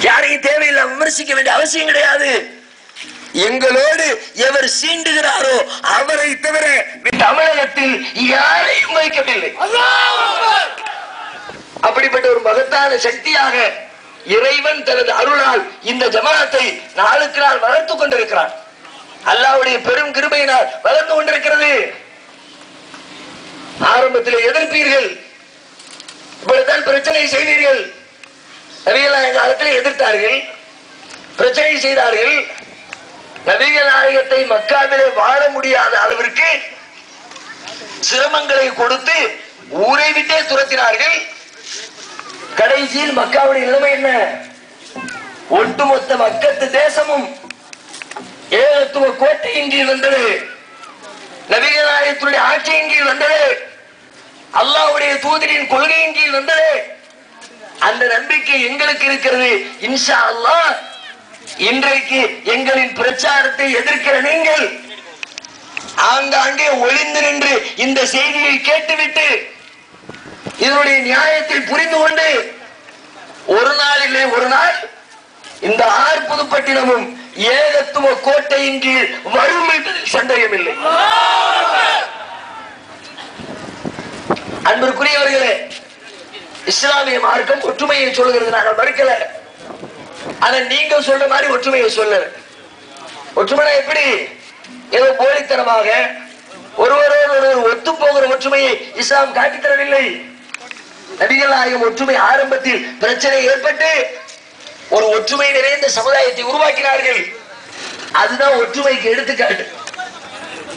யாரையும் தேவையில்லாம விமர்சிக்க வேண்டிய அவசியம் கிடையாது. எங்களோடு எவர் சீண்டுகிறாரோ அவரை தவிர தமிழகத்தில் யாரையும் வைக்கவில்லை. அப்படிப்பட்ட ஒரு மகத்தான சக்தியாக இறைவன் தனது அருளால் இந்த ஜமாத்தை நாளுக்கு நாள் வளர்த்து கொண்டிருக்கிறார். அல்லாஹ்வுடைய பெரும் கிருபையினால் வளர்ந்து கொண்டிருக்கிறது. ஆரம்பத்தில் எதிர்ப்பீர்கள், இப்படித்தான் பிரச்சனை செய்தீர்கள். நபிகள் காலத்தில் எதிர்த்தார்கள், பிரச்சனை செய்தார்கள். நபிகள் நாயகத்தை மக்காவிலே வாழ முடியாத அளவிற்கு சிரமங்களை கொடுத்து ஊரை விட்டே துரத்தினார்கள். கடைசியில் மக்காவுடைய நிலைமை என்ன? ஒட்டுமொத்த மக்கத்து தேசமும் ஏகத்துவ கோட்டையின் கீழ் வந்தது. நபிகள் நாயகத்துடைய ஆட்சியின் கீழ் வந்தது. அல்லாஹ்வுடைய தூதரின் கொள்கையின் கீழ் வந்தது. அந்த நம்பிக்கை எங்களுக்கு இருக்கிறது. இன்ஷா அல்லாஹ் இன்றைக்கு எங்களின் பிரச்சாரத்தை எதிர்க்கிற நீங்கள் ஆங்காங்கே ஒளிந்து நின்று இந்த செய்தியை கேட்டுவிட்டு இதனுடைய நியாயத்தை புரிந்து கொண்டு ஒரு நாள் இல்லை ஒரு நாள் இந்த ஆர்ப்புதுப்பட்டினமும் ஏகத்துவ கோட்டையின் கீழ் வரும் என்பதில் சந்தேகமில்லை. அன்பிற்குரியவர்களே, இஸ்லாமிய மார்க்கம் ஒற்றுமையை சொல்கிறது, நாங்கள் மறுக்கல. ஆனா நீங்க சொல்ற மாதிரி ஒற்றுமையை சொல்ல. ஒற்றுமை எப்படி? ஏதோ போலித்தனமாக ஒருவரோடு ஒருவர் ஒத்து போகிற ஒற்றுமையை இஸ்லாம் காட்டித்தரவில்லை. நபிகள் நாயகம் ஒற்றுமை ஆரம்பத்தில் பிரச்சனை ஏற்பட்டு ஒரு ஒற்றுமை நிறைந்த சமுதாயத்தை உருவாக்கினார்கள். அதுதான் ஒற்றுமைக்கு எடுத்துக்காட்டு.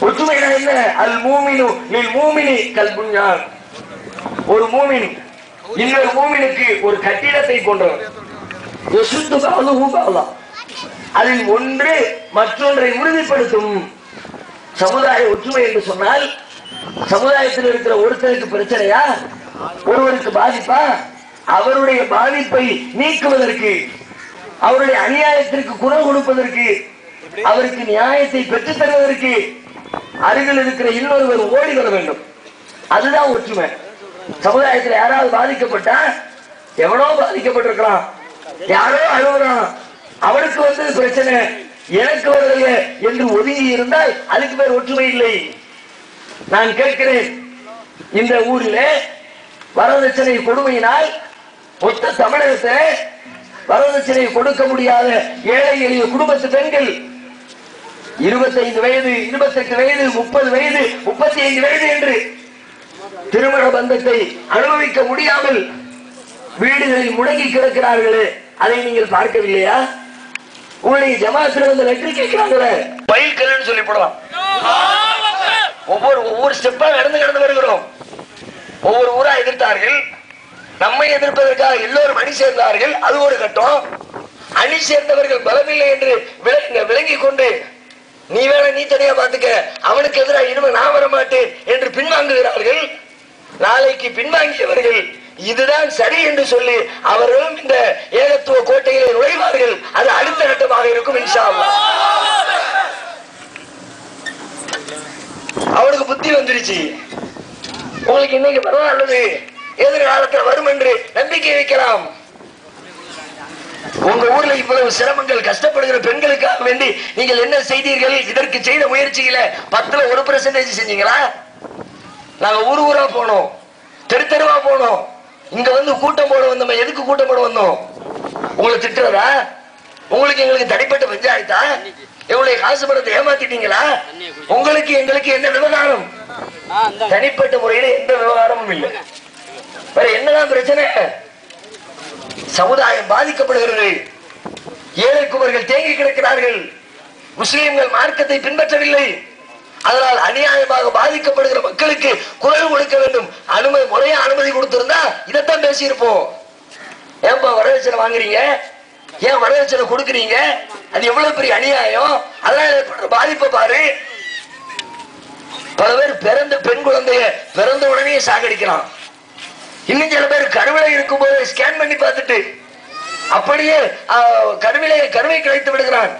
ஒற்றுமை என்ன? அல் மூமினு லில் மூமினி கல் புன்யான். ஒரு மூமின் இன்னொரு மூமினுக்கு ஒரு கட்டிடத்தை கொண்டவர். அதில் ஒன்று மற்றொன்றை உறுதிப்படுத்தும். சமுதாய ஒற்றுமை என்று சொன்னால் சமுதாயத்தில் இருக்கிற ஒருத்தருக்கு பிரச்சனையா, ஒருவருக்கு பாதிப்பா, அவருடைய பாதிப்பை நீக்குவதற்கு, அவருடைய அநியாயத்திற்கு குரல் கொடுப்பதற்கு, அவருக்கு நியாயத்தை பெற்றுத் தருவதற்கு அருகில் இருக்கிற இன்னொருவர் ஓடி வர வேண்டும். அதுதான் ஒற்றுமை. சமுதாயத்தில் யாராவது பாதிக்கப்பட்டா, எவனோ பாதிக்கப்பட்டிருக்கலாம், யாரோ அழுகுறான், அவனுக்கு வந்தது பிரச்சனை, எனக்கு வரல என்று ஒதுங்கி இருந்தால் அதுக்கு பேர் ஒற்றுமை இல்லை. நான் கேட்கிறேன், இந்த ஊரில் வரதட்சணை கொடுமையினால் மொத்த தமிழகத்தை வரதட்சணை கொடுக்க முடியாத ஏழை எளிய குடும்பத்து பெண்கள் 25 வயது, 28 வயது, 30 வயது, 35 வயது என்று திருமண பந்தத்தை அனுபவிக்க முடியாமல் வீடுகளில் முடங்கி கிடக்கிறார்களே, அதை நீங்கள் பார்க்கவில்லையா? உங்களுடைய ஜமாத்தில் வந்து லெட்டர் கேட்கிறாங்களே, பயில்கல்னு சொல்லி போடலாம். ஒவ்வொரு ஸ்டெப்பா கடந்து வருகிறோம். ஒவ்வொரு ஊரா எதிர்த்தார்கள். நம்மை எதிர்ப்பதற்காக எல்லோரும் அணி சேர்ந்தார்கள். அது ஒரு கட்டம். அணி சேர்ந்தவர்கள் பலமில்லை என்று விளங்கிக் கொண்டு நீ வேணா நீ தனியா பாத்துக்க, அவனுக்கு எதிராக இனிமே நான் வர மாட்டேன் என்று பின்வாங்குகிறார்கள். நாளைக்கு பின்வாங்கியவர்கள் இதுதான் சரி என்று சொல்லி அவர்களும் இந்த ஏகத்துவ கோட்டையிலே நுழைவார்கள். அது அடுத்த கட்டமாக இருக்கும் இன்ஷா அல்லாஹ். அவனுக்கு புத்தி வந்துருச்சு. உங்களுக்கு இன்னைக்கு பரவாயில்ல, எதிர்காலத்தில் வரும் என்று நம்பிக்கை வைக்கலாம். உங்க ஊர்ல இவ்வளவு சிரமங்கள், கஷ்டப்படுகிற பெண்களுக்காக வேண்டி நீங்கள் என்ன செய்தீர்கள்? இதற்கு செய்த முயற்சியில 10% 1% செஞ்சீங்களா? நாங்க ஊர் ஊரா போனோம், தெரு தெருவா போனோம். இங்க வந்து கூட்டம் போட வந்தோம். எதுக்கு கூட்டம் போட வந்தோம்? உங்களை திட்டுறதா? உங்களுக்கு எங்களுக்கு தனிப்பட்ட பஞ்சாயத்தா? எவ்வளவு காசு பணத்தை ஏமாத்திட்டீங்களா? உங்களுக்கு எங்களுக்கு என்ன விவகாரம்? தனிப்பட்ட முறையில எந்த விவகாரமும் இல்லை. வேற என்னதான் பிரச்சனை? சமுதாயம் பாதிக்கப்படுகிறது. ஏழை குமர்கள் தேங்கி கிடக்கிறார்கள். முஸ்லிம்கள் மார்க்கத்தை பின்பற்றவில்லை. அதனால் அநியாயமாக பாதிக்கப்படுகிற மக்களுக்கு குரல் கொடுக்க வேண்டும். முறையா அனுமதி கொடுத்திருந்தா இதைத்தான் பேசியிருப்போம். ஏன்பா வரதட்சணை வாங்குறீங்க? ஏன் வரதட்சணை கொடுக்குறீங்க? அது எவ்வளவு பெரிய அநியாயம். அதனால பாதிப்பை பாரு. பல பேர் பிறந்த பெண் குழந்தைய பிறந்த உடனே சாகடிக்கலாம். இன்னும் சில பேர் கருவிலை இருக்கும் போது ஸ்கேன் பண்ணி பார்த்துட்டு அப்படியே கருவை கிடைத்து விடுகிறான்.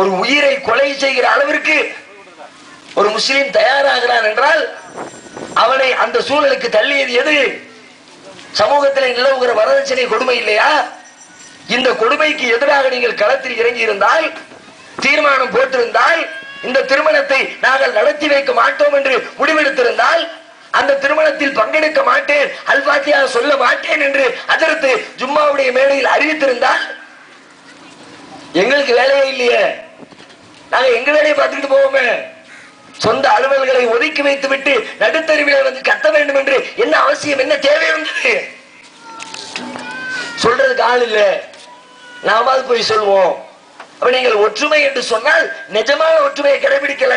ஒரு உயிரை கொலை செய்கிற அளவிற்கு ஒரு முஸ்லிம் தயாராகிறான் என்றால் அவனை அந்த சூழலுக்கு தள்ளியது எது? சமூகத்தில் நிலவுகிற வரதட்சணை கொடுமை இல்லையா? இந்த கொடுமைக்கு எதிராக நீங்கள் களத்தில் இறங்கி இருந்தால், தீர்மானம் போட்டிருந்தால், இந்த திருமணத்தை நாங்கள் நடத்தி வைக்க மாட்டோம் என்று முடிவெடுத்திருந்தால், அந்த திருமணத்தில் பங்கெடுக்க மாட்டேன், அல்பாத்தியா சொல்ல மாட்டேன் என்று அதற்கு ஜும்மாவுடைய மேடையில் அறிவித்திருந்தால், எங்களுக்கு வேலையே இல்லையே, நாங்க எங்க வேலையை பார்த்துக்கிட்டு போவோமே. சொந்த அலுவல்களை ஒதுக்கி வைத்து விட்டு நடுத்தருவில வந்து கத்த வேண்டும் என்று என்ன அவசியம், என்ன தேவை வந்தது? சொல்றதுக்கு ஆள் இல்ல, நாம போய் சொல்வோம். அப்ப நீங்கள் ஒற்றுமை என்று சொன்னால் நிஜமான ஒற்றுமையை கடைபிடிக்கல.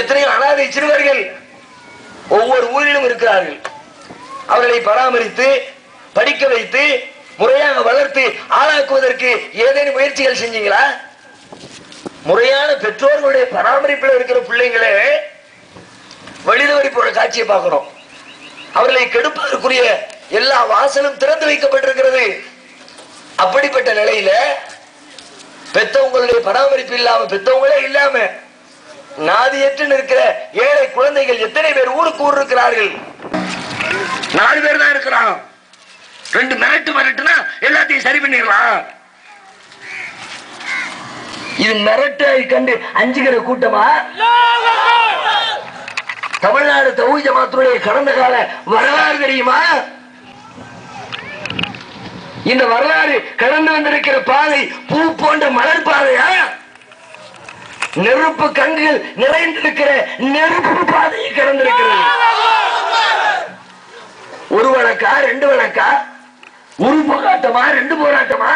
எத்தனையோ அனாதை சிறுவர்கள் ஒவ்வொரு ஊரிலும் இருக்கிறார்கள். அவர்களை பராமரித்து படிக்க வைத்து முறையாக வளர்த்து ஆளாக்குவதற்கு ஏதேனும் முயற்சிகள் செஞ்சீங்களா? முறையான பெற்றோர்களுடைய பராமரிப்பில் இருக்கிற பிள்ளைங்களே வழிதவறி போற காட்சியை பார்க்கிறோம். அவர்களை கெடுப்பதற்குரிய எல்லா வாசலும் திறந்து வைக்கப்பட்டிருக்கிறது. அப்படிப்பட்ட நிலையில பெத்தவங்களுடைய பராமரிப்பு இல்லாம, பெத்தவங்களே இல்லாம நாதியற்று இருக்கிற ஏழை குழந்தைகள் எத்தனை பேர் ஊருக்கு ஊர் இருக்கிறார்கள்? 4 பேர் தான் இருக்கிறான். 2 மிரட்டுனா எல்லாத்தையும் சரி பண்ணிடலாம். இது மிரட்டை கண்டு அஞ்சுகிற கூட்டமா? தமிழ்நாடு தௌஹீத் ஜமாத்துடைய கடந்த கால வரலாறு தெரியுமா? இந்த வரலாறு கடந்து வந்திருக்கிற பாதை பூ போன்ற மலர் பாதையா? நெருப்பு கங்குகள் நிறைந்திருக்கிற நெருப்பு பாதையை கடந்திருக்கிறது. 1 வழக்கா 2 வழக்கா? 1 போராட்டமா 2 போராட்டமா?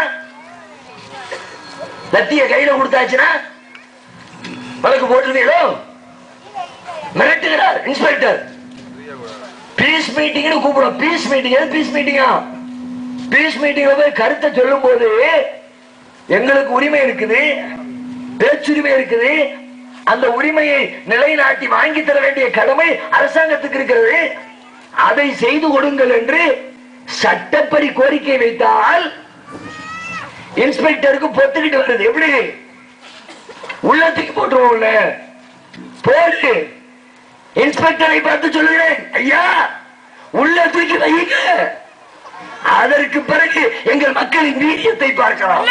லத்திய கையில கொடுத்தாச்சுன்னா வழக்கு போட்டுருவீங்களோ? மிரட்டுகிறார் இன்ஸ்பெக்டர். பீஸ் மீட்டிங் கூப்பிடும். பீஸ் மீட்டிங், பீஸ் மீட்டிங்கா? பீஸ் மீட்டிங்ல போய் கருத்தை சொல்லும் போது எங்களுக்கு உரிமை இருக்குது, பேச்சுரிமை இருக்குது. அந்த உரிமையை நிலைநாட்டி வாங்கி தர வேண்டிய கடமை அரசாங்கத்துக்கு இருக்கிறது. அதை செய்து கொடுங்கள் என்று சட்டப்படி கோரிக்கை வைத்தால் இன்ஸ்பெக்டருக்கு பொத்துக்கிட்டு வருது. எப்படி உள்ளத்துக்கு போட்டுருவோம்ல? போட்டு இன்ஸ்பெக்டரை பார்த்து சொல்லுகிறேன், ஐயா உள்ளத்துக்கு வைங்க, அதற்கு பிறகு எங்கள் மக்களின் வீரியத்தை பார்க்கலாம்.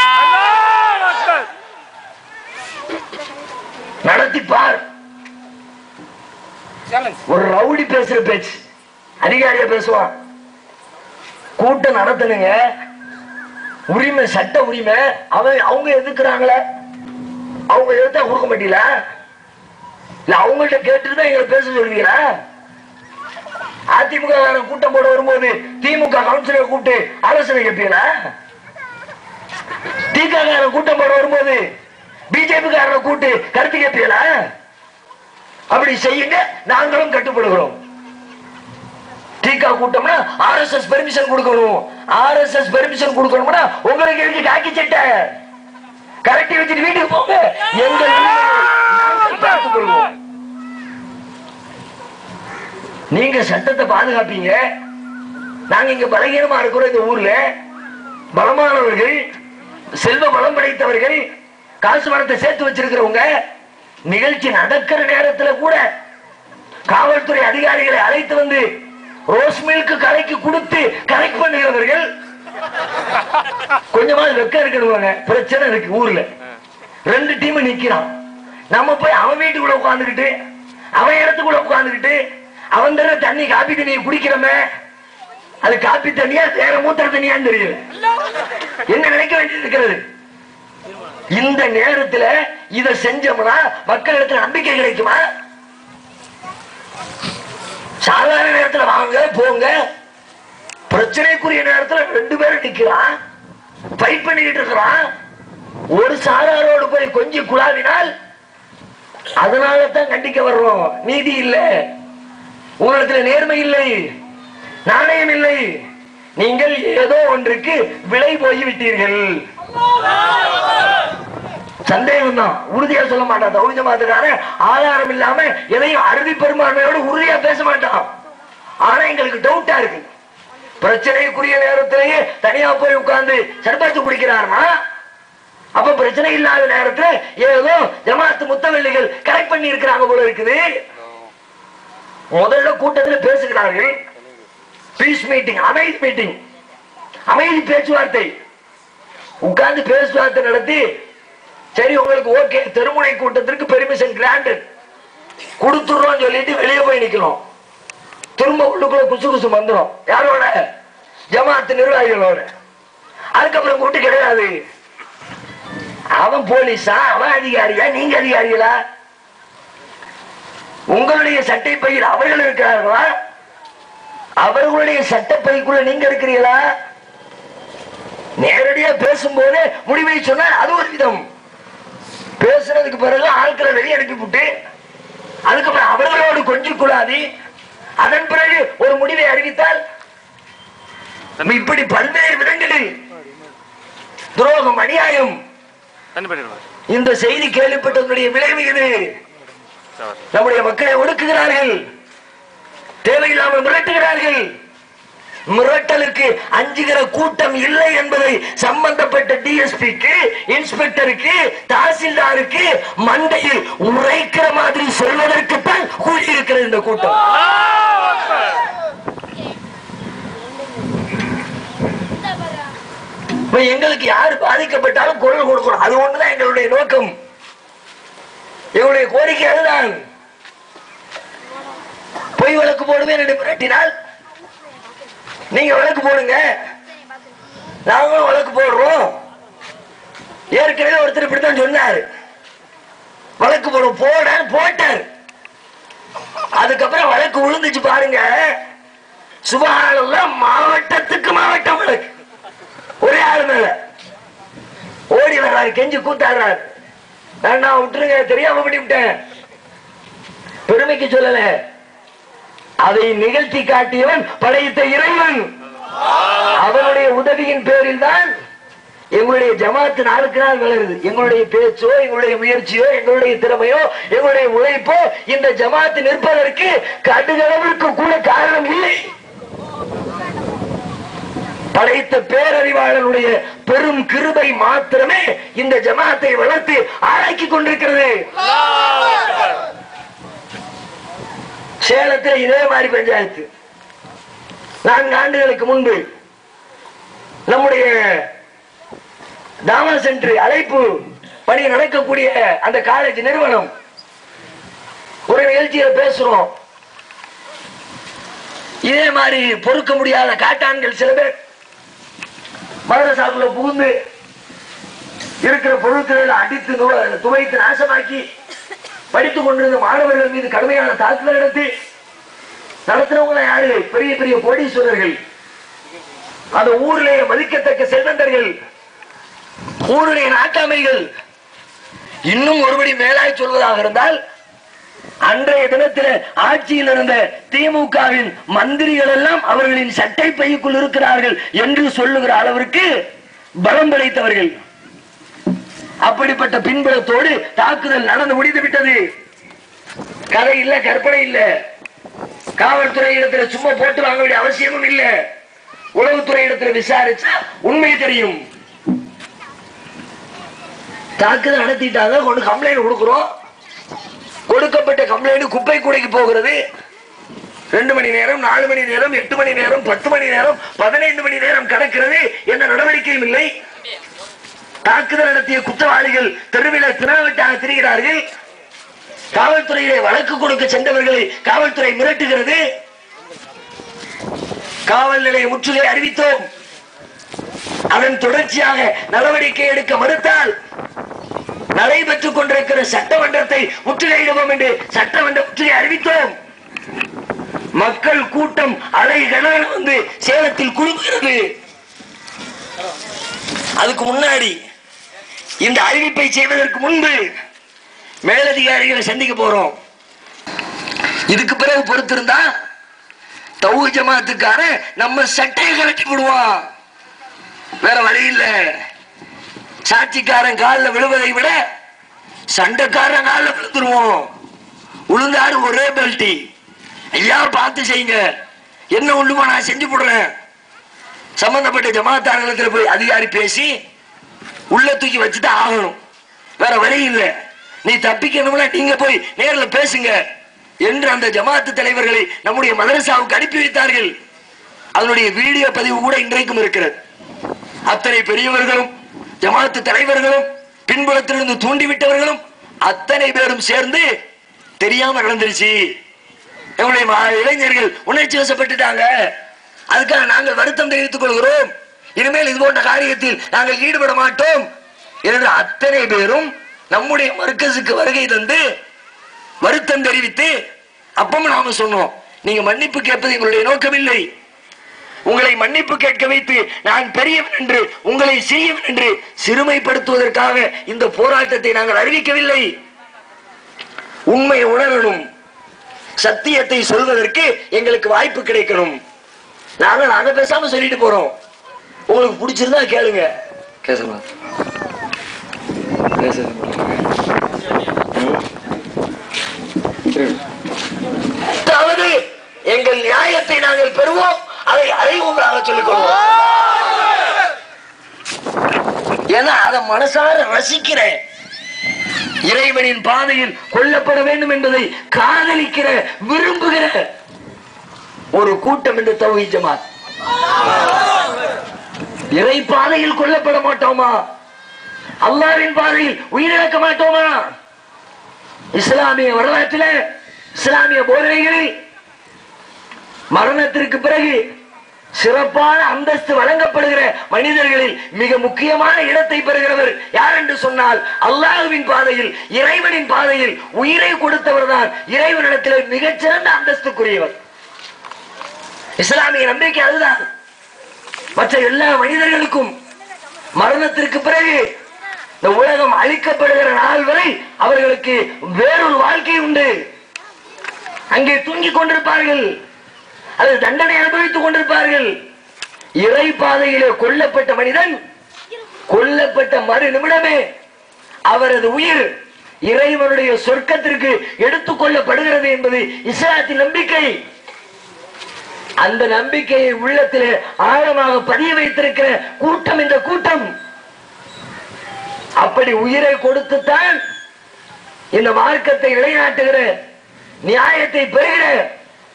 நடத்தி பார். ஒரு ரவுடி பேசுற பேச்சு அதிகாரியா பேசுவான். கூட்டம் நடத்தணுங்க, உரிமை, சட்ட உரிமை. அவங்க எதிர்க்கிறாங்களே, அவங்க எதிர்த்தா கொடுக்க மாட்டீங்களா? இல்ல அவங்கள்ட்ட கேட்டுதான் எங்களை பேச சொல்லுவீங்களா? அதிமுக கூட்டம் போட வரும்போது திமுக கவுன்சிலரை கூப்பிட்டு ஆலோசனை கேட்பீங்களா? திக கூட்டம் போட வரும்போது பிஜேபி காரனை கூப்பிட்டு கருத்து கேட்பீங்களா? அப்படி செய்யுங்க, நாங்களும் கட்டுப்படுகிறோம். திக கூட்டம்னா RSS பெர்மிஷன் கொடுக்கணும். RSS பெர்மிஷன் கொடுக்கணும்னா உங்களுக்கு இருக்கு காக்கி சட்டை, கரெக்டி வச்சுட்டு வீட்டுக்கு போங்க. எங்கள் பார்த்துக் கொள்வோம். நீங்க சட்டத்தை பாதுகாப்பீங்க, நாங்க இங்க பலகீனமா இருக்கிறோம். இந்த ஊர்ல பலமானவர்கள், செல்வ பலம் படைத்தவர்கள், காசு பணத்தை சேர்த்து வச்சிருக்கிறவங்க நிகழ்ச்சி நடக்கிற நேரத்தில் கூட காவல்துறை அதிகாரிகளை அழைத்து வந்து ரோஸ் மில்க் கலைக்கு கொடுத்து கரெக்ட் பண்ணுகிறவர்கள். கொஞ்சமா வெக்க இருக்கணுவாங்க. பிரச்சனை இருக்கு ஊர்ல, 2 டீம் நிக்கிறான். நம்ம போய் அவன் வீட்டுக்குள்ள உட்காந்துக்கிட்டு, அவன் இடத்துக்குள்ள உட்காந்துக்கிட்டு, அவன் தர தண்ணி காப்பி தண்ணியை குடிக்கிறமே, அது காப்பி தண்ணியா வேற மூத்திர தண்ணியான்னு தெரியும். என்ன நினைக்க வேண்டியது இருக்கிறது? இந்த நேரத்தில் இதை செஞ்சோம்னா மக்களிடத்தில் நம்பிக்கை கிடைக்குமா? சாதாரண நேரத்தில் வாங்க போங்க, பிரச்சனைக்குரிய நேரத்தில் 2 பேரும் நிக்கிறான், ஃபைட் பண்ணிக்கிட்டு இருக்கிறான். ஒரு சாராரோடு போய் கொஞ்சம் குழாவினால் அதனால தான் கண்டிக்க வர்றோம். நீதி இல்லை, உங்களிடத்தில் நேர்மை இல்லை, நாணயம் இல்லை. நீங்கள் ஏதோ ஒன்றுக்கு விலை போய்விட்டீர்கள். சந்தேகம் தான், உறுதியா சொல்ல மாட்டான். தௌஹீத் ஜமாத்துக்காரன் ஆதாரம் இல்லாம எதையும் அறுதி பெரும்பான்மையோடு உறுதியா பேச மாட்டான். ஆனா எங்களுக்கு டவுட்டா இருக்கு. பிரச்சனைக்குரிய நேரத்திலேயே தனியா போய் உட்கார்ந்து சர்பத்து குடிக்கிறாருன்னா அப்ப பிரச்சனை இல்லாத நேரத்தில் ஏதோ ஜமாத்து முத்தவல்லிகள் கரெக்ட் பண்ணி இருக்கிறாங்க போல இருக்குது. முதல்ல கூட்டத்தில் பேசுகிறார்கள். பீஸ் மீட்டிங், அமைதி மீட்டிங், அமைதி பேச்சுவார்த்தை. உட்கார்ந்து பேச்சுவார்த்தை நடத்தி சரி உங்களுக்கு ஓகே தெருமுனை கூட்டத்திற்கு பெர்மிஷன் கிராண்டட் கொடுத்துறோம் சொல்லிட்டு வெளியே போய் நிக்கணும். திரும்ப உள்ளுக்குள்ள குசு குசு வந்துடும். யாரோட? ஜமாத்து நிர்வாகிகளோட. அதுக்கப்புறம் கூட்டு கிடையாது. அவன் போலீஸா, அவன் அதிகாரியா, நீங்க அதிகாரிகளா? உங்களுடைய சட்டை பையில் அவர்கள் இருக்கிறார்களா? அவர்களுடைய சட்டப்பைக்குள்ள நீங்க இருக்கிறீங்களா? நேரடியா பேசும்போது முடிவை சொன்னால் அது ஒரு விதம். பேசுறதுக்கு பிறகு ஆட்களை வெளியே அனுப்பிவிட்டு அதுக்கப்புறம் அவர்களோடு கொஞ்சம் கூடாது அதன் பிறகு ஒரு முடிவை அறிவித்தால் இப்படி பல்வேறு விதங்களில் துரோகம் அநியாயம். இந்த செய்தி கேள்விப்பட்டதனுடைய விளைவு இது. நம்முடைய மக்களை ஒடுக்குகிறார்கள், தேவையில்லாமல் மிரட்டுகிறார்கள். மிரட்டலுக்கு அஞ்சுகிற கூட்டம் இல்லை என்பதை சம்பந்தப்பட்ட டிஎஸ்பிக்கு, இன்ஸ்பெக்டருக்கு, தாசில்தாருக்கு மண்டையில் உரைக்கிற மாதிரி சொல்வதற்குத்தான் கூடி இருக்கிறது இந்த கூட்டம். எங்களுக்கு யாரு பாதிக்கப்பட்டாலும் குரல் கொடுக்கணும், அது ஒண்ணுதான் எங்களுடைய நோக்கம், எங்களுடைய கோரிக்கை அதுதான். பொய் வழக்கு போடுவேன் என்று மிரட்டினால் நீங்க வழக்கு போடுங்க, நாங்களும் வழக்கு போடுறோம். ஏற்கனவே ஒருத்தர் இப்படித்தான் சொன்னார், வழக்கு போடும் போட்டார். அதுக்கப்புறம் வழக்கு விழுந்துச்சு பாருங்க. சுபஹானல்லாஹ், மாவட்டத்துக்கு மாவட்டம் வழக்கு. ஒரே ஆளு மேல ஓடி வர்றாரு, கெஞ்சி கூத்தாடுறாரு. நான் விட்டுருங்க, தெரியாம விட்டேன், பெருமைக்கு சொல்லல. அதை நிகழ்த்தி காட்டியவன் படைத்த இறைவன். அவனுடைய உதவியின் பேரில் தான் எங்களுடைய ஜமாத்து நாளுக்கு நாள் வளருது. எங்களுடைய பேச்சோ, எங்களுடைய முயற்சியோ, எங்களுடைய திறமையோ, எங்களுடைய உழைப்போ இந்த ஜமாத்து நிற்பதற்கு கடுகளவிற்கு கூட காரணம் இல்லை. படைத்த பேரறிவாளனுடைய பெரும் கிருபை மாத்திரமே இந்த ஜமாத்தை வளர்த்து ஆளாக்கி கொண்டிருக்கிறது. சேலத்தில் இதே மாதிரி பஞ்சாயத்து 4 ஆண்டுகளுக்கு முன்பு நம்முடைய தாமா சென்டர் அழைப்பு பணி நடக்கக்கூடிய அந்த காலேஜ் நிறுவனம் ஒரு நிகழ்ச்சியில பேசுறோம். இதே மாதிரி பொறுக்க முடியாத காட்டான்கள் சில பேர் மதரசாக்குள்ள புகுந்து இருக்கிற பொருட்களை அடித்து துவைத்து நாசமாக்கி படித்துக் கொண்டிருந்த மாணவர்கள் மீது கடுமையான தாக்குதல் நடத்தி நடத்துறவங்க யாரு? பெரிய பெரிய கோடீஸ்வரர்கள், அந்த ஊரிலேயே மதிக்கத்தக்க செல்வந்தர்கள், ஊருடைய நாட்டாமைகள். இன்னும் ஒருபடி மேலாய் சொல்வதாக இருந்தால், அன்றைய தினத்தில் ஆட்சியில் இருந்த திமுகவின் மந்திரிகள் எல்லாம் அவர்களின் சட்டை பைக்குள் இருக்கிறார்கள் என்று சொல்லுகிற அளவிற்கு பலம் படைத்தவர்கள். அப்படிப்பட்ட பின்புலத்தோடு தாக்குதல் நடந்து முடிந்து விட்டது. கதை இல்ல, கற்பனை இல்ல. காவல்துறை இடத்துல சும்மா போட்டு வாங்க வேண்டிய அவசியமும் இல்ல. உளவுத்துறை இடத்துல விசாரிச்சா உண்மை தெரியும். தாக்குதல் நடத்திட்டாதான் கொண்டு கம்ப்ளைண்ட் கொடுக்கிறோம். கொடுக்கப்பட்ட கம்ப்ளைண்ட் குப்பை கூடைக்கு போகிறது. 2 மணி நேரம், 4 மணி நேரம், 8 மணி நேரம், 10 மணி நேரம், 15 மணி நேரம் கடக்கிறது. எந்த நடவடிக்கையும் இல்லை. தாக்குதல் நடத்திய குற்றவாளிகள் தெருவில் தினாவட்டாக திரிகிறார்கள். காவல்துறையிலே வழக்கு கொடுக்க சென்றவர்களை காவல்துறை மிரட்டுகிறது. காவல் நிலைய முற்றுகை அறிவித்தோம். அதன் தொடர்ச்சியாக நடவடிக்கை எடுக்க மறுத்தால் நடைபெற்றுக் கொண்டிருக்கிற சட்டமன்றத்தை முற்றுகையிடுவோம் என்று சட்டமன்ற முற்றுகை அறிவித்தோம். மக்கள் கூட்டம் அலைகளால் வந்து சேலத்தில் குழுங்குகிறது. அதுக்கு முன்னாடி இந்த அறிவிப்பை செய்வதற்கு முன்பு மேலதிகாரிகளை சந்திக்க போறோம். இதுக்கு பிறகு பொறுத்திருந்தா தௌஹீத் ஜமாத்துக்கார நம்ம சட்டையை கழட்டி விடுவான். வேற வழி இல்ல. சாட்சிக்காரன் காலில் விழுவதை விட சண்டைக்காரன் காலில் விழுந்துருவோம். உளுந்தாரு ஒரே பெல்ட்டி. ஐயா பார்த்து செய்யுங்க, என்ன ஒண்ணுமா நான் செஞ்சு போடுறேன். சம்பந்தப்பட்ட ஜமாத்தாரத்தில் போய் அதிகாரி பேசி உள்ள தூக்கி வச்சுட்டு ஆகணும். வேற வழி இல்லை. நீ தப்பிக்கணும்னா நீங்க போய் நேரில் பேசுங்க என்று அந்த ஜமாத்து தலைவர்களை நம்முடைய மதரசாவுக்கு அனுப்பி வைத்தார்கள். அதனுடைய வீடியோ பதிவு கூட இன்றைக்கும் இருக்கிறது. அத்தனை பெரியவர்களும் ஜமாத்து தலைவர்களும் பின்புலத்திலிருந்து தூண்டிவிட்டவர்களும் அத்தனை பேரும் சேர்ந்து தெரியாம நடந்துருச்சு, எங்களுடைய இளைஞர்கள் உணர்ச்சி வசப்பட்டுட்டாங்க, அதுக்காக நாங்கள் வருத்தம் தெரிவித்துக் கொள்கிறோம், இனிமேல் இது போன்ற காரியத்தில் நாங்கள் ஈடுபட மாட்டோம் என்று அத்தனை பேரும் நம்முடைய மர்கஸுக்கு வருகை தந்து வருத்தம் தெரிவித்து அப்பவும் நாம சொன்னோம், நீங்க மன்னிப்பு கேட்பது எங்களுடைய நோக்கமில்லை, உங்களை மன்னிப்பு கேட்க வைத்து நான் பெரியவன் என்று உங்களை சிறியவன் என்று சிறுமைப்படுத்துவதற்காக இந்த போராட்டத்தை நாங்கள் அறிவிக்கவில்லை. உண்மையை உணரணும், சத்தியத்தை சொல்வதற்கு எங்களுக்கு வாய்ப்பு கிடைக்கணும். நாங்க பேசாம சொல்லிட்டு போறோம், உங்களுக்கு பிடிச்சிருந்தா கேளுங்க. அதாவது எங்கள் நியாயத்தை நாங்கள் பெறுவோம், அதை அறிவுகளாக சொல்லிக் கொள்வோம். ஏன்னா அதை மனசார ரசிக்கிறேன், இறைவனின் பாதையில் கொல்லப்பட வேண்டும் என்பதை காதலிக்கிற விரும்புகிற ஒரு கூட்டம் என்று தௌஹீத் ஜமாத். இறை பாதையில் கொல்லப்பட மாட்டோமா? அல்லாஹ்வின் பாதையில் உயிரிழக்க மாட்டோமா? இஸ்லாமிய வரலாற்றில் இஸ்லாமிய போதனைகளில் மரணத்திற்கு பிறகு சிறப்பான அந்தஸ்து வழங்கப்படுகிற மனிதர்களில் மிக முக்கியமான இடத்தை பெறுகிறவர் யார் என்று சொன்னால் அல்லாஹ்வின் பாதையில் இறைவனின் பாதையில் உயிரை கொடுத்தவர் தான் இறைவனிடத்தில் மிகச்சிறந்த அந்தஸ்துக்குரியவர். இஸ்லாமிய நம்பிக்கை அதுதான். மற்ற எல்லா மனிதர்களுக்கும் மரணத்திற்கு பிறகு இந்த உலகம் அழிக்கப்படுகிற நாள் வரை அவர்களுக்கு வேறொரு வாழ்க்கை உண்டு. அங்கே தூங்கிக் கொண்டிருப்பார்கள், அது தண்டனை அனுபவித்துக் கொண்டிருப்பார்கள். இறை பாதையிலே கொல்லப்பட்ட மனிதன் கொல்லப்பட்ட மறு நிமிடமே அவரது உயிர் இறைவனுடைய சொர்க்கத்திற்கு எடுத்துக் கொள்ளப்படுகிறது என்பது இஸ்லாத்தின் நம்பிக்கை. அந்த நம்பிக்கையை உள்ளத்திலே ஆழமாக பதிய வைத்திருக்கிற கூட்டம் இந்த கூட்டம். அப்படி உயிரை கொடுத்துத்தான் இந்த மார்க்கத்தை நிலைநாட்டுகிற நியாயத்தை பெறுகிற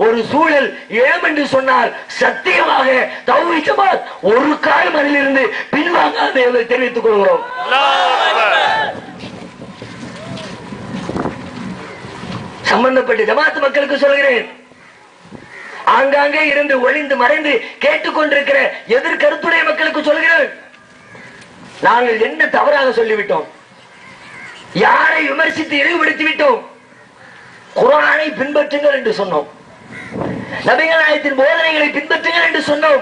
ஒரு சூழல் ஏம் என்று சொன்னால் சத்தியமாக தௌஹீத் ஜமாத் ஒரு காலம் அதிலிருந்து பின்வாங்காது என்பதை தெரிவித்துக் கொள்கிறோம். சம்பந்தப்பட்ட ஜமாத் மக்களுக்கு சொல்கிறேன், ஆங்காங்கே இருந்து ஒளிந்து மறைந்து கேட்டுக்கொண்டிருக்கிற எதிர்கருத்துடைய மக்களுக்கு சொல்கிறேன், நாங்கள் என்ன தவறாக சொல்லிவிட்டோம்? யாரை விமர்சித்து இழிவுபடுத்தி விட்டோம்? குர்ஆனை பின்பற்றுங்கள் என்று சொன்னோம், நபிகள் நாயகத்தின் போதனைகளை பின்பற்றுங்கள் என்று சொன்னோம்.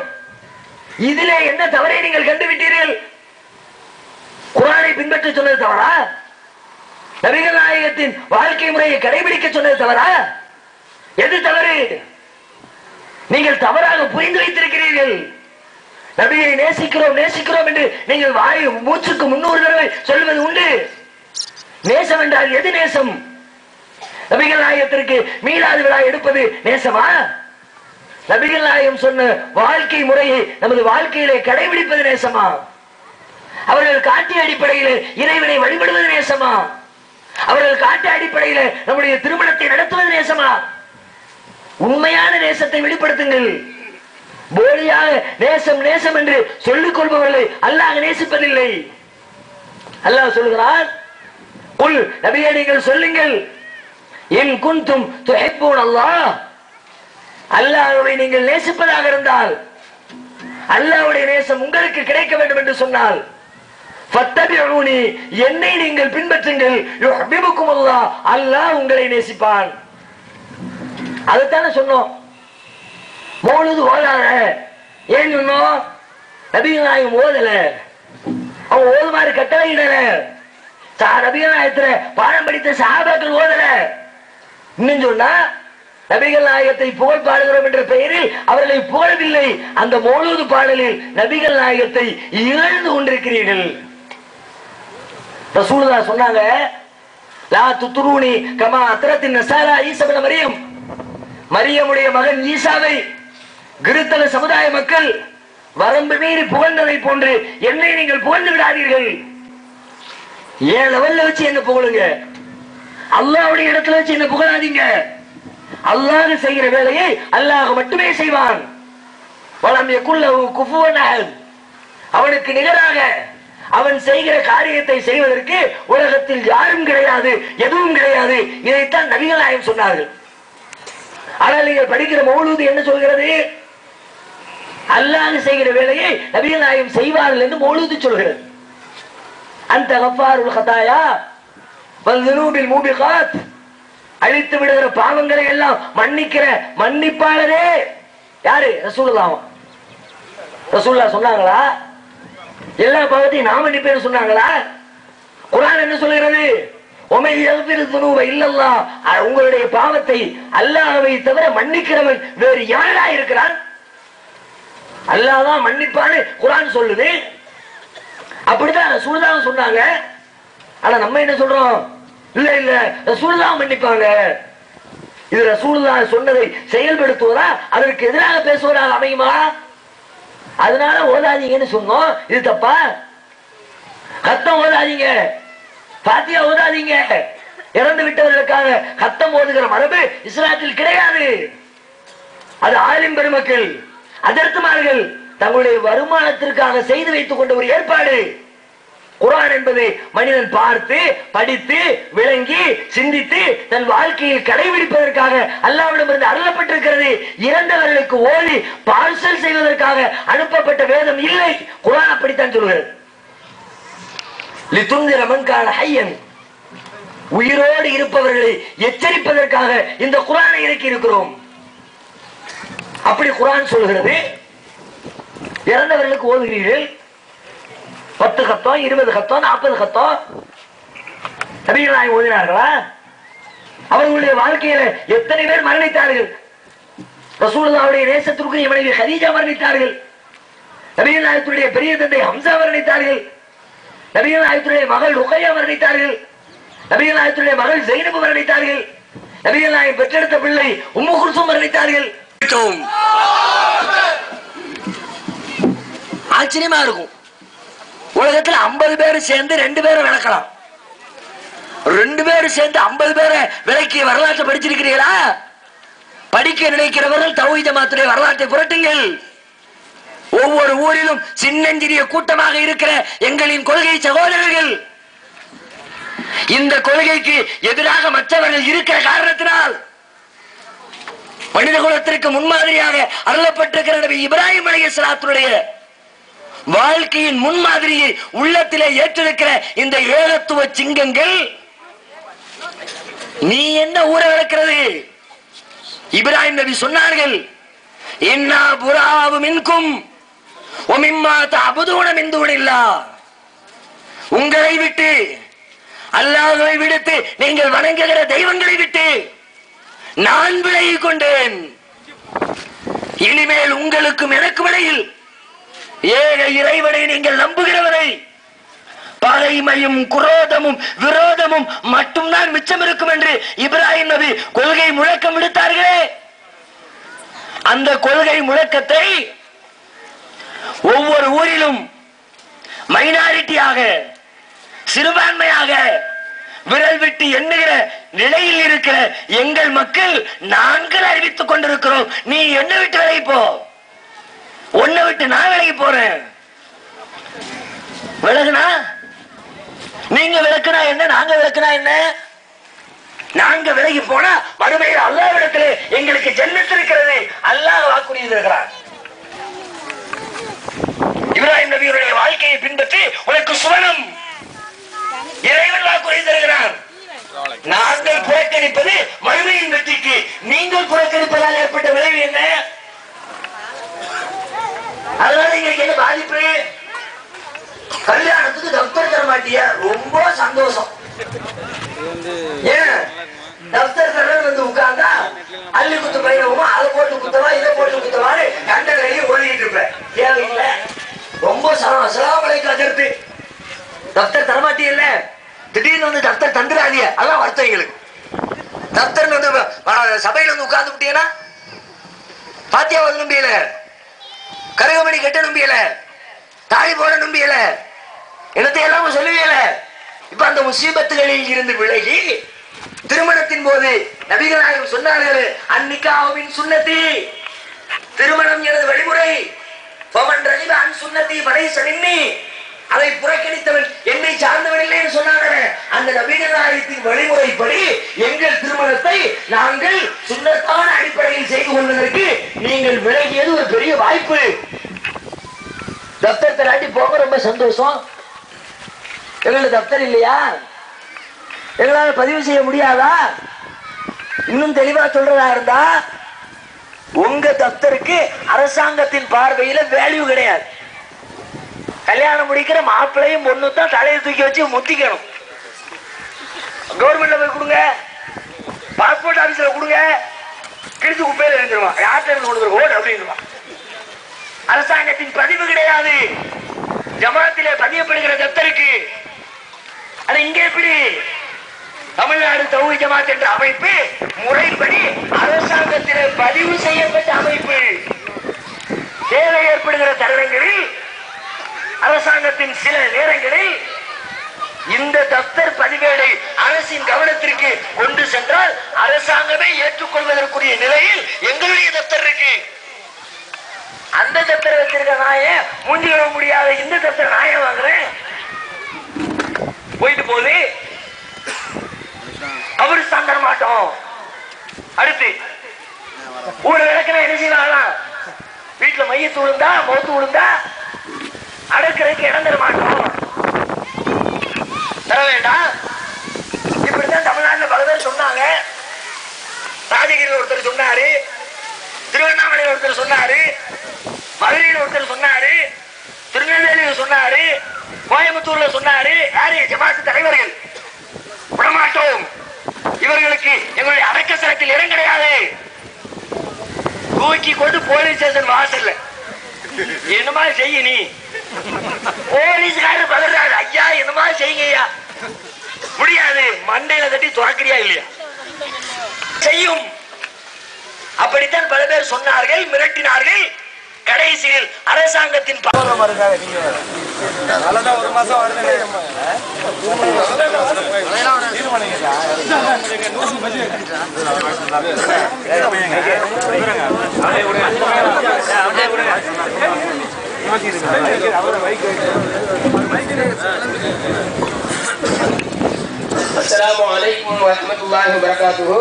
இதிலே என்ன தவறை நீங்கள் கண்டுவிட்டீர்கள்? குர்ஆனை பின்பற்ற சொன்னது தவறா? நபிகள் நாயகத்தின் வாழ்க்கை முறையை கடைபிடிக்க சொன்னது தவறா? எது தவறு? நீங்கள் தவறாக புரிந்து வைத்திருக்கிறீர்கள். நபியை நேசிக்கிறோம் நேசிக்கிறோம் என்று நீங்கள் வாய் மூச்சுக்கு 300 தடவை சொல்வது உண்டு. நேசம் என்றால் எது நேசம்? நபிகள் நாயகத்திற்கு மீலாது விழா எடுப்பது நேசமா? நபிகள் நாயகம் சொன்ன வாழ்க்கை முறையை நமது வாழ்க்கையிலே கடைபிடிப்பது நேசமா? அவர்கள் காட்டிய அடிப்படையில் இறைவனை வழிபடுவது நேசமா? அவர்கள் காட்டிய அடிப்படையில் நம்முடைய திருமணத்தை நடத்துவது நேசமா? உண்மையான நேசத்தை வெளிப்படுத்துங்கள். போலியாக நேசம் நேசம் என்று சொல்லிக் கொள்பவர்களை அல்லாஹ் நேசிப்பதில்லை. அல்லாஹ் சொல்கிறார், குல் நபியே நீங்கள் சொல்லுங்கள், இன் குன்தும் துஹிப்பூன அல்லாஹ், அல்லாஹ்வை நீங்கள் நேசிப்பதாக இருந்தால், அல்லாஹ்வுடைய நேசம் உங்களுக்கு கிடைக்க வேண்டும் என்று சொன்னால், ஃபத்தபிஊனி என்னை நீங்கள் பின்பற்றுங்கள், யுஹிப்புக்கும் அல்லாஹ், அல்லாஹ் உங்களை நேசிப்பான். அதுதானே சொன்னோம். மௌலூது ஓதாத ஏன் சொன்னோம்? நபிகள் நாயகம் ஓதல, அவங்க ஓதுமாறு கட்டளை இடல. நபிகள் நாயகத்துல பாடம் படித்த சஹாபாக்கள் ஓதல. இன்னும் சொன்னா நபிகள் நாயகத்தை புகழ் பாடுகிறோம் என்ற பெயரில் அவர்களை புகழவில்லை. அந்த மௌலூது பாடலில் நபிகள் நாயகத்தை இழந்து கொண்டிருக்கிறீர்கள். ரசூலுல்லாஹ் சொன்னாங்க, லா துத்ரூனி கமா அத்ரத்தின் நஸாரா ஈஸா இப்னு மரியம், மரியமுடைய மகன் ஈசாவை கிறிஸ்தவ சமுதாய மக்கள் வரம்பு மீறி புகழ்ந்ததை போன்று என்னை நீங்கள் புகழ்ந்து விடாதீர்கள். ஏன் லெவல்ல வச்சு என்ன புகழுங்க, அல்லாஹ்வுடைய இடத்துல வச்சு என்ன புகழாதீங்க. அல்லாஹ் செய்கிற வேலையை அல்லாஹ் மட்டுமே செய்வான். வலம் யகுல் லஹு குஃபுவன் அஹத், அவனுக்கு நிகராக அவன் செய்கிற காரியத்தை செய்வதற்கு உலகத்தில் யாரும் கிடையாது, எதுவும் கிடையாது. இதைத்தான் நபிகள் நாயகம் சொன்னார்கள். ஆனால் நீங்கள் படிக்கிற மௌலூது என்ன சொல்கிறது? அல்லாஹ் செய்கிற வேலையை நபிகள் நாயகம் செய்வார்கள் என்று மௌலூது சொல்கிறது. அந்த கஃபாருல் கதாயா வல் ذنوبில் மூபிகாத், அழித்து விடுகிற பாவங்களை எல்லாம் மன்னிக்கிற மன்னிப்பாளரே யாரு? ரசூலுல்லாஹ். ரசூலுல்லாஹ் சொன்னாங்களா? எல்லா பாவத்தையும் நான் மன்னிப்பேன்னு சொன்னாங்களா? குர்ஆன் என்ன சொல்கிறது? உமை யக்ஃபிரு ذுனூப இல்லல்லாஹ், உங்களுடைய பாவத்தை அல்லாஹ்வை தவிர மன்னிக்கிறவன் வேறு யாரா இருக்கிறான்? அல்லாஹ் தான் மன்னிப்பான்னு குர்ஆன் சொல்லுது. அப்படிதான் ரசூலுல்லாஹ் சொன்னாங்க. ஆனா நம்ம என்ன சொல்றோம்? இல்ல இல்ல ரசூலுல்லாஹ் மன்னிப்பாங்க. இது ரசூலுல்லாஹ் சொன்னதை செயல்படுத்துவதா அதற்கு எதிராக பேசுவதாக அமையுமா? அதனால ஓதாதீங்கன்னு சொன்னோம். இது தப்பா? கத்தம் ஓதாதீங்க, பாத்தியா ஓதாதீங்க. இறந்து விட்டவர்களுக்காக கத்தம் ஓதுகிற மரபு இஸ்லாத்தில் கிடையாது. அது ஆலிம் பெருமக்கள், அதர்த்துமார்கள் தங்களுடைய வருமானத்திற்காக செய்து வைத்துக் கொண்ட ஒரு ஏற்பாடு. குர்ஆன் என்பது மனிதன் பார்த்து படித்து விளங்கி சிந்தித்து தன் வாழ்க்கையில் கடைபிடிப்பதற்காக அல்லாஹ்விடமிருந்து அருளப்பட்டிருக்கிறது. இறந்தவர்களுக்கு ஓதி பார்சல் செய்வதற்காக அனுப்பப்பட்ட வேதம் இல்லை. குர்ஆன் அப்படித்தான் சொல்கிறது. லிதுன்திர மன் கான ஹய்யன், உயிரோடு இருப்பவர்களை எச்சரிப்பதற்காக இந்த குர்ஆனை இறக்கி இருக்கிறோம். அப்படி குர்ஆன் சொல்கிறது. இறந்தவர்களுக்கு ஓதுகிறீர்கள் 10 கத்தம் 20 கத்தம் 40 கத்தம் நபிகள் நாயகம் ஓதினார்களா? அவர்களுடைய வாழ்க்கையில எத்தனை பேர் மரணித்தார்கள்? ரசூலுல்லாஹ்வுடைய நேசத்திற்குரிய மனைவி கதீஜா மரணித்தார்கள். நபிகள் நாயகத்துடைய பெரிய தந்தை ஹம்சா மரணித்தார்கள். நபிகள் நாயகத்துடைய மகள் ருக்கையா மரணித்தார்கள். நபிகள் நாயகத்துடைய மகள் ஜைனப் மரணித்தார்கள். நபிகள் நாயகம் பெற்றெடுத்த பிள்ளை உம்மு குல்சூம் மரணித்தார்கள். ஆச்சரியமா இருக்கும். உலகத்துல 50 பேர் சேர்ந்து 2 பேரை விளக்கலாம். 2 பேர் சேர்ந்து 50 பேரை விளக்கிய வரலாற்றை படிச்சிருக்கிறீர்களா? படிக்க நினைக்கிறவர்கள் தௌஹீத் ஜமாத்துடைய வரலாற்றை புரட்டுங்கள். ஒவ்வொரு ஊரிலும் சின்னஞ்சிறிய கூட்டமாக இருக்கிற எங்களின் கொள்கை சகோதரர்கள் இந்த கொள்கைக்கு எதிராக மற்றவர்கள் இருக்கிற காரணத்தினால் மனித குலத்திற்கு முன்மாதிரியாக அருளப்பட்டிருக்கிற நபி இப்ராஹிம் அலைஹிஸ்ஸலாத்துடைய வாழ்க்கையின் முன்மாதிரியை உள்ளத்திலே ஏற்றிருக்கிற இந்த ஏகத்துவ சிங்கங்கள் நீ என்ன ஊற வளர்க்கிறது? இப்ராஹிம் நபி சொன்னார்கள், இன்னா புராவு மின்கும் வ மிம்மா தஅபுதூன மின் தூனில்லாஹ், உங்களை விட்டு அல்லாஹ்வை விடுத்து நீங்கள் வணங்குகிற தெய்வங்களை விட்டு நான் விலகிக் கொண்டேன். இனிமேல் உங்களுக்கும் எனக்கும் இடையில் ஏக இறைவனை நீங்கள் நம்புகிறவரை பகைமையும் குரோதமும் விரோதமும் மட்டும்தான் மிச்சம் இருக்கும் என்று இப்ராஹிம் நபி கொள்கை முழக்கம் விடுத்தார்களே, அந்த கொள்கை முழக்கத்தை ஒவ்வொரு ஊரிலும் மைனாரிட்டியாக சிறுபான்மையாக விரல் விட்டு எண்ணுகிற நிலையில் இருக்கிற எங்கள் மக்கள் நாங்கள் அறிவித்துக் கொண்டிருக்கிறோம். நீ என்ன விட்டு விலகி போ, உன்னை விட்டு நான் விலகி போறேன். விலகுனா நீங்க விளக்குனா என்ன, நாங்க விளக்குனா என்ன? நாங்க விலகி போனா மறுமையில் அல்லாஹ்விடத்திலே எங்களுக்கு ஜன்னத் இருக்கிறது. அல்லாஹ் வாக்குறுதி இருக்கிறார். இப்ராஹிம் நபியுடைய வாழ்க்கையை பின்பற்றி உனக்கு சுவனம் இறைவன் வாக்குறுதி தருகிறார். நாங்கள் புறக்கணிப்பது மறுமையின் வெற்றிக்கு, நீங்கள் புறக்கணிப்பதால் ஏற்பட்ட விளைவு என்ன? அதனால எங்களுக்கு என்ன பாதிப்பு? கல்யாணத்துக்கு தப்தர் தர மாட்டியா? ரொம்ப சந்தோஷம். ஏன் தப்தர் தர வந்து உட்கார்ந்தா அள்ளி குத்து பயிரவும் அதை போட்டு குத்தவா இதை போட்டு குத்தவான்னு கண்டகரையும் ஓடிட்டு இருப்பேன். தேவையில்லை, ரொம்ப சலாமலைக்கு அதிர்த்து. தப்தர் தரமாட்டியல்ல, திடீர்னு வந்து தப்தர் தந்துடாதிய, அதான் வருத்தம் எங்களுக்கு. தப்தர் வந்து சபையில வந்து உட்கார்ந்து விட்டீங்கன்னா பாத்தியா வந்து நம்பியல, கரகமணி கட்ட நம்பியல, தாலி போட நம்பியல, என்னத்தை எல்லாம் சொல்லுவியல. இப்ப அந்த முசீபத்துகளில் இருந்து விலகி திருமணத்தின் போது நபிகள் நாயகம் சொன்னார்கள், அன்னிக்காவின் சுன்னதி, திருமணம் எனது வழிமுறை, பவன் ரலிப அன் சுன்னதி படைச மின்னி, அதை அதை புறக்கணித்தவன் என்னை சார்ந்தவன் இல்லை என்று சொன்னாங்க. அந்த நபிகள் நாயகத்தின் வழிமுறைப்படி எங்கள் திருமணத்தை நாங்கள் சுன்னத்தான அடிப்படையில் செய்து கொள்வதற்கு நீங்கள் விலகியது ஒரு பெரிய வாய்ப்பு. தப்தர் தராட்டி போக ரொம்ப சந்தோஷம். எங்களுக்கு தப்தர் இல்லையா? எங்களால் பதிவு செய்ய முடியாதா? இன்னும் தெளிவா சொல்றதா இருந்தா உங்க தப்தருக்கு அரசாங்கத்தின் பார்வையில வேல்யூ கிடையாது. கல்யாணம் முடிக்கிற மாப்பிள்ளையும் பொண்ணு தான் தலையை தூக்கி வச்சு முத்திக்கணும். கவர்மெண்ட்ல போய் கொடுங்க, பாஸ்போர்ட் ஆபீஸ்ல கொடுங்க, கிழிச்சு குப்பையில எழுந்துருவான். யார்கிட்ட இருந்து கொண்டு ஓடு அப்படின்னு. அரசாங்கத்தின் பதிவு கிடையாது ஜமாத்திலே பதியப்படுகிற தப்தருக்கு. அது இங்க எப்படி? தமிழ்நாடு தௌஹீத் ஜமாத் என்ற அமைப்பு முறைப்படி அரசாங்கத்திலே பதிவு செய்யப்பட்ட அமைப்பு. தேவை ஏற்படுகிற தருணங்களில் அரசாங்கத்தின் சில நேரங்களில் இந்த தப்தர் பதிவேடை அரசின் கவனத்திற்கு கொண்டு சென்றால் அரசாங்கமே ஏற்றுக்கொள்வதற்குரிய நிலையில் எங்களுடைய தப்தர் இருக்கு. அந்த தப்தர் வச்சிருக்க நாய மூஞ்சி கழுவ முடியாத இந்த தப்தர் நாய வாங்குறேன் போயிட்டு போது கபரிஸ்தான் தர மாட்டோம். அடுத்து ஊட விளக்குனா என்ன செய்யலாம்? வீட்டுல மையத்து விழுந்தா மௌத்து விழுந்தா அடக்கிறதுக்கு இடம் தர மாட்டோம், தர வேண்டாம். இப்படித்தான் தமிழ்நாட்டில் பல பேர் சொன்னாங்க. ராஜகிரியில் ஒருத்தர் சொன்னாரு, திருவண்ணாமலையில் ஒருத்தர் சொன்னாரு, மதுரையில் ஒருத்தர் சொன்னாரு, திருநெல்வேலியில் சொன்னாரு, கோயம்புத்தூர்ல சொன்னாரு. யாரு? ஜமாத் தலைவர்கள். விடமாட்டோம், இவர்களுக்கு எங்களுடைய அடக்க சரத்தில் இடம் கிடையாது. தூக்கி கொண்டு போலீஸ் ஸ்டேஷன் வாசல்ல என்னமா செய்ய நீ? போலீஸ்காரர் பதறாரு, ஐயா என்னமா செய்யுங்கய்யா. முடியாது, மண்டையில தட்டி துறக்கிறியா இல்லையா? செய்யும். அப்படித்தான் பல பேர் சொன்னார்கள், மிரட்டினார்கள். கடைசியில் அரசாங்கத்தின் ஒரு மாசம் அஸ்ஸலாமு அலைக்கும் வரஹ்மத்துல்லாஹி வபரகாத்துஹு.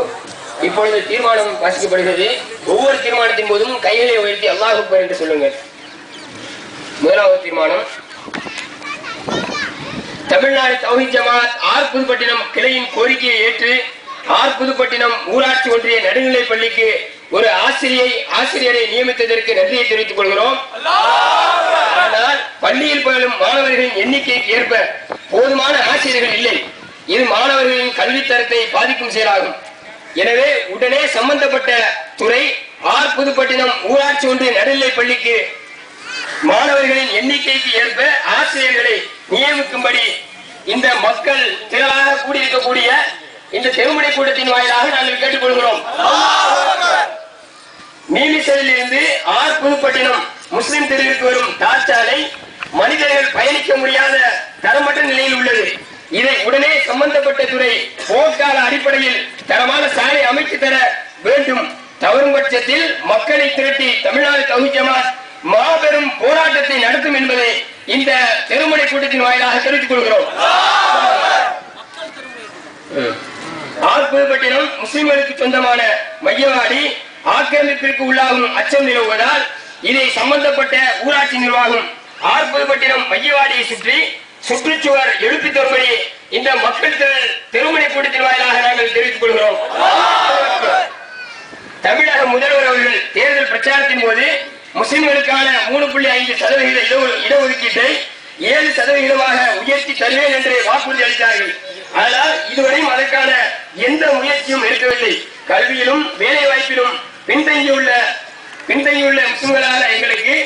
இப்பொழுது தீர்மானம் வாசிக்கப்படுகிறது. ஒவ்வொரு தீர்மானத்தின் போதும் கைகளை உயர்த்தி அல்லாஹ் அக்பர் என்று சொல்லுங்கள். முதலாவது தீர்மானம், தமிழ்நாடு தௌஹீத் ஜமாத் ஆர் புதுப்பட்டினம் கிளையின் கோரிக்கையை ஏற்று ஆர் புதுப்பட்டினம் ஊராட்சி ஒன்றிய நடுநிலை பள்ளிக்கு ஒரு ஆசிரியரை நியமித்ததற்கு நன்றியை தெரிவித்துக் கொள்கிறோம். ஆனால் பள்ளியில் பயிலும் மாணவர்களின் எண்ணிக்கைக்கு ஏற்ப போதுமான ஆசிரியர்கள் இல்லை. இது மாணவர்களின் கல்வித்தரத்தை பாதிக்கும் செயலாகும். எனவே உடனே சம்பந்தப்பட்ட துறை ஆர் புதுப்பட்டினம் ஊராட்சி ஒன்றிய நடுநிலை பள்ளிக்கு மாணவர்களின் எண்ணிக்கைக்கு ஏற்ப ஆசிரியர்களை நியமிக்கும்படி இந்த மக்கள் திரளாக கூடியிருக்கக்கூடிய இந்த தெருமுனை கூட்டத்தின் வாயிலாக நாங்கள் கேட்டுக்கொள்கிறோம். நீலிசலில் இருந்து ஆர் புதுப்பட்டினம் முஸ்லிம் தெருவிற்கு வரும் தார் சாலை மனிதர்கள் பயணிக்க முடியாத தரமற்ற நிலையில் உள்ளது. இதை உடனே சம்பந்தப்பட்ட துறை போர்க்கால அடிப்படையில் தரமான சாலை அமைத்து தர வேண்டும். தவறும் பட்சத்தில் மக்களை திரட்டி தமிழ்நாடு தௌஹீத் ஜமாத் மாபெரும் போராட்டத்தை நடத்தும் என்பதை இந்த தெருமுனை கூட்டத்தின் வாயிலாக தெரிவித்துக் கொள்கிறோம். ஆர் புதுப்பட்டினம் முஸ்லிம்களுக்கு சொந்தமான மையவாடி ஆக்கிரமிப்பிற்கு உள்ளாகும் அச்சம் நிலவுவதால் இதை சம்பந்தப்பட்ட ஊராட்சி நிர்வாகம் ஆர் புதுப்பட்டினம் மையவாடியை சுற்றி சுற்றுச்சுவர் எழுப்பி தரும்படி இந்த மக்கள் தெருமுனை கூட்டத்தின் வாயிலாக நாங்கள் தெரிவித்துக் கொள்கிறோம். தமிழக முதல்வர் அவர்கள் தேர்தல் பிரச்சாரத்தின் போது முஸ்லிம்களுக்கான 3.5% இடஒதுக்கீட்டை 7% உயர்த்தி தருவேன் என்று வாக்குறுதி அளித்தார்கள். ஆனால் இதுவரையும் அதற்கான எந்த முயற்சியும் எடுக்கவில்லை. கல்வியிலும் வேலை வாய்ப்பிலும் பின்தங்கியுள்ள முஸ்லிம்களான எங்களுக்கு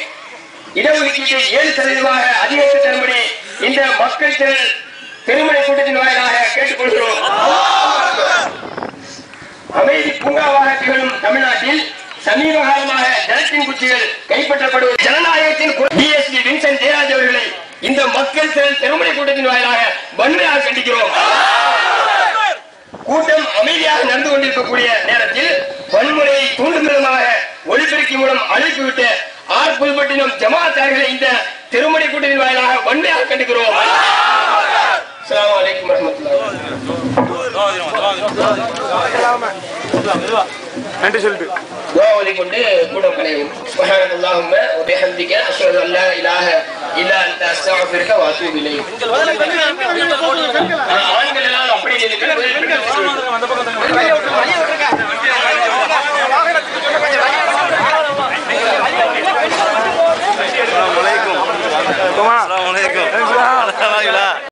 இடஒதுக்கீட்டை 7% அதிகரித்து தரும்படி இந்த மக்கள் தெருமுனை கூட்டத்தின் வாயிலாக கேட்டுக்கொள்கிறோம். அமைதி பூங்காவாக திகழும் தமிழ்நாட்டில் சமீப காலமாக ஜனத்தின் குச்சிகள் கைப்பற்றப்படுவது ஜனநாயகத்தின் பிஎஸ்பி வின்சென்ட் ஜெயராஜ் அவர்களை இந்த மக்கள் தெருமுனை கூட்டத்தின் வாயிலாக வன்மையாக கண்டிக்கிறோம். கூட்டம் அமைதியாக நடந்து கொண்டிருக்கக்கூடிய நேரத்தில் வன்முறையை தூண்டும் விதமாக ஒலிபெருக்கி மூலம் அழைப்பு விட்டு ஆர் புதுப்பட்டினம் ஜமாத்தார்களை இந்த திருமணி கூட்டத்தின் வாயிலாக வன்மையாக கண்டிக்கிறோம். அஸ்ஸலாமு அலைக்கும் வரஹ்மத்துல்லாஹி. நன்றி சொல்லிட்டு துஆ ஓதிக்கொண்டு கூட்டம் கலையும். சுப்ஹானல்லாஹும்ம வ பிஹம்திக அஷ்ஹது அல்லா இலாஹ இல்லா அன்த அஸ்தக்ஃபிருக வ அத்தூபு இலைக். ஆண்கள் எல்லாம் அப்படி நில்லுங்க.